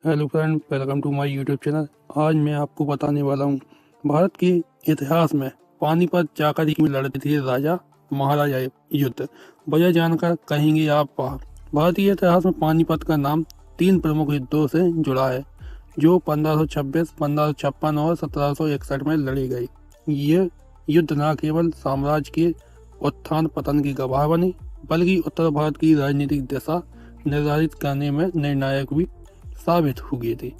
Hello friend, welcome to my YouTube channel. आज मैं आपको बताने वाला हूँ भारत के इतिहास में पानीपत जाकर ही लड़ते थे राजा महाराजा युद्ध। वजह जानकर कहेंगे आप वाह। भारतीय इतिहास में पानीपत का नाम 3 प्रमुख युद्धों से जुड़ा है जो 1526, 1556 और 1761 में लड़े गए। ये युद्ध न केवल साम्राज्य के उत्थान पतन की गवाह बने बल्कि उत्तर भारत की राजनीतिक दिशा निर्धारित करने में निर्णायक भी साबित हो गए थे।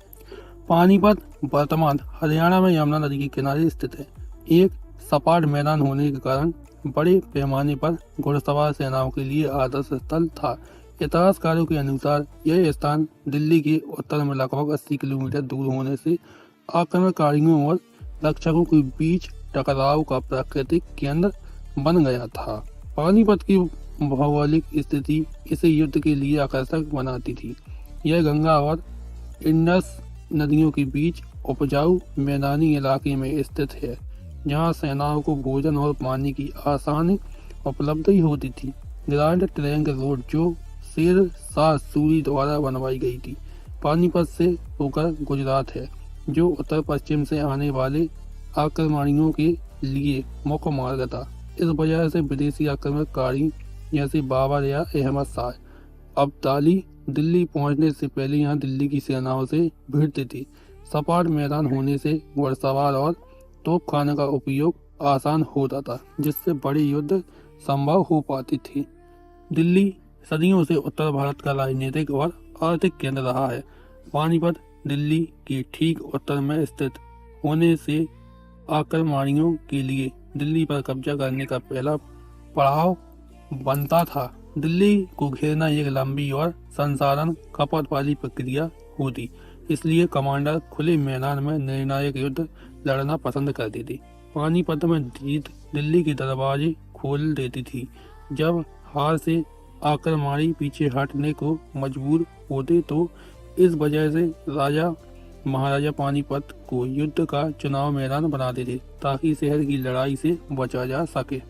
पानीपत वर्तमान हरियाणा में यमुना नदी के किनारे स्थित है। एक सपाट मैदान होने के कारण बड़े पैमाने पर घुड़सवार सेनाओं के लिए आदर्श स्थल था। इतिहासकारों के अनुसार यह स्थान दिल्ली के उत्तर में लगभग 80 किलोमीटर दूर होने से आक्रमणकारियों और रक्षकों के बीच टकराव का प्राकृतिक केंद्र बन गया था। पानीपत की भौगोलिक स्थिति इसे युद्ध के लिए आकर्षक बनाती थी। यह गंगा और इंडस नदियों के बीच उपजाऊ मैदानी इलाके में स्थित है, जहां सेनाओं को भोजन और पानी की आसान उपलब्धि होती थी। ग्रैंड ट्रंक रोड जो शेर शाह सूरी द्वारा बनवाई गई थी, पानीपत से होकर गुजरात है, जो उत्तर पश्चिम से आने वाले आक्रमणियों के लिए मुख्य मार्ग था। इस वजह से विदेशी आक्रमणकारी जैसे बाबर या अहमद शाह अब्दाली दिल्ली पहुंचने से पहले यहां दिल्ली की सेनाओं से भिड़ते थे। सपाट मैदान होने से घुड़सवार और तोपखाने का उपयोग आसान होता था, जिससे बड़े युद्ध संभव हो पाते थे। दिल्ली सदियों से उत्तर भारत का राजनीतिक और आर्थिक केंद्र रहा है। पानीपत दिल्ली के ठीक उत्तर में स्थित होने से आक्रमणियों के लिए दिल्ली पर कब्जा करने का पहला पड़ाव बनता था। दिल्ली को घेरना एक लंबी और संसाधन खपत वाली प्रक्रिया होती, इसलिए कमांडर खुले मैदान में निर्णायक युद्ध लड़ना पसंद करते थे। पानीपत में जीत दिल्ली के दरवाजे खोल देती थी। जब हार से आक्रमणी पीछे हटने को मजबूर होते तो इस वजह से राजा महाराजा पानीपत को युद्ध का चुनाव मैदान बनाते थे, ताकि शहर की लड़ाई से बचा जा सके।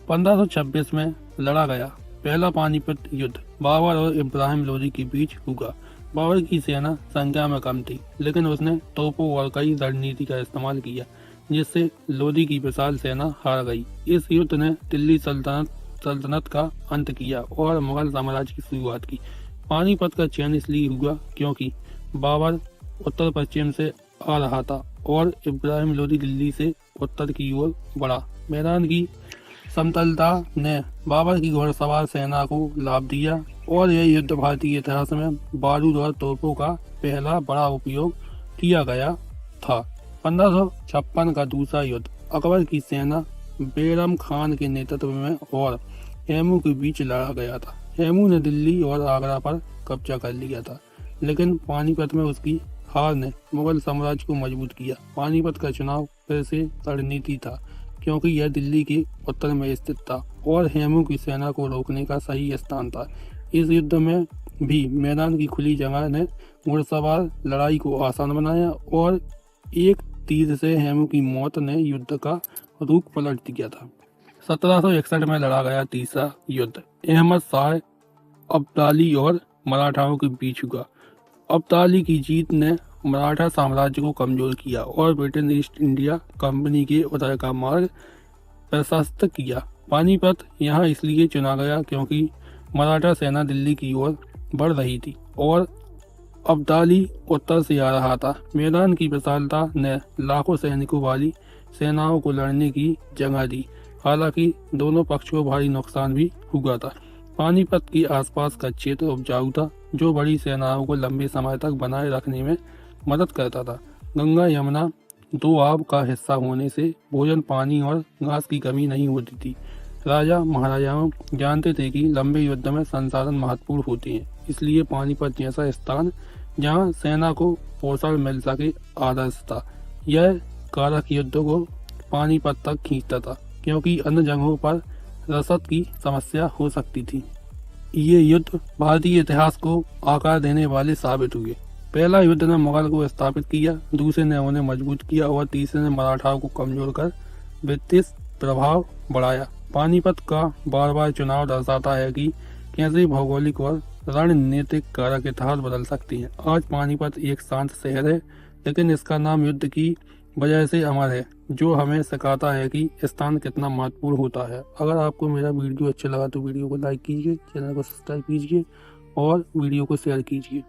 1526 में लड़ा गया पहला पानीपत युद्ध बाबर और इब्राहिम लोदी के बीच हुआ। बाबर की सेना संख्या में कम थी, लेकिन उसने तोपों और कई रणनीति का इस्तेमाल किया, जिससे लोदी की विशाल सेना हार गई। इस युद्ध ने दिल्ली सल्तनत का अंत किया और मुगल साम्राज्य की शुरुआत की। पानीपत का चयन इसलिए हुआ क्योंकि बाबर उत्तर पश्चिम से आ रहा था और इब्राहिम लोदी दिल्ली से उत्तर की ओर बढ़ा। मैदान की समतलता ने बाबर की घुड़सवार सेना को लाभ दिया और यह युद्ध भारतीय इतिहास में बारूद और तोपों का पहला बड़ा उपयोग किया गया था। 1556 का दूसरा युद्ध अकबर की सेना बैरम खान के नेतृत्व में और हेमू के बीच लड़ा गया था। हेमू ने दिल्ली और आगरा पर कब्जा कर लिया था, लेकिन पानीपत में उसकी हार ने मुगल साम्राज्य को मजबूत किया। पानीपत का चुनाव फिर से रणनीति था, क्योंकि यह दिल्ली के उत्तर में स्थित था और हेमू की सेना को रोकने का सही स्थान था। इस युद्ध में भी मैदान की खुली जगह ने घुड़सवार लड़ाई को आसान बनाया और एक तीर से हेमू की मौत ने युद्ध का रुख पलट दिया था। 1761 में लड़ा गया तीसरा युद्ध अहमद शाह अब्दाली और मराठाओं के बीच हुआ। अब्दाली की जीत ने मराठा साम्राज्य को कमजोर किया और ब्रिटेन ईस्ट इंडिया कंपनी के उदय का मार्ग प्रशस्त किया। पानीपत यहाँ इसलिए चुना गया क्योंकि मराठा सेना दिल्ली की ओर बढ़ रही थी और अब्दाली उत्तर से आ रहा था। मैदान की विशालता ने लाखों सैनिकों वाली सेनाओं को लड़ने की जगह दी, हालांकि दोनों पक्षों को भारी नुकसान भी हुआ था। पानीपत के आसपास का क्षेत्र उपजाऊ था, जो बड़ी सेनाओं को लंबे समय तक बनाए रखने में मदद करता था। गंगा यमुना दो आब का हिस्सा होने से भोजन, पानी और घास की कमी नहीं होती थी। राजा महाराजाओं जानते थे कि लंबे युद्ध में संसाधन महत्वपूर्ण होते हैं, इसलिए पानीपत जैसा स्थान जहां सेना को पोषण मिल सके आदर्श था। यह कारक युद्ध को पानीपत तक खींचता था, क्योंकि अन्य जगहों पर रसद की समस्या हो सकती थी। ये युद्ध भारतीय इतिहास को आकार देने वाले साबित हुए। पहला युद्ध ने मुगल को स्थापित किया, दूसरे ने उन्हें मजबूत किया और तीसरे ने मराठाओं को कमजोर कर ब्रिटिश प्रभाव बढ़ाया। पानीपत का बार बार चुनाव दर्शाता है कि कैसे भौगोलिक और रणनीतिक कारक इतिहास बदल सकती हैं। आज पानीपत एक शांत शहर है, लेकिन इसका नाम युद्ध की वजह से अमर है, जो हमें सिखाता है कि स्थान कितना महत्वपूर्ण होता है। अगर आपको मेरा वीडियो अच्छा लगा तो वीडियो को लाइक कीजिए, चैनल को सब्सक्राइब कीजिए और वीडियो को शेयर कीजिए।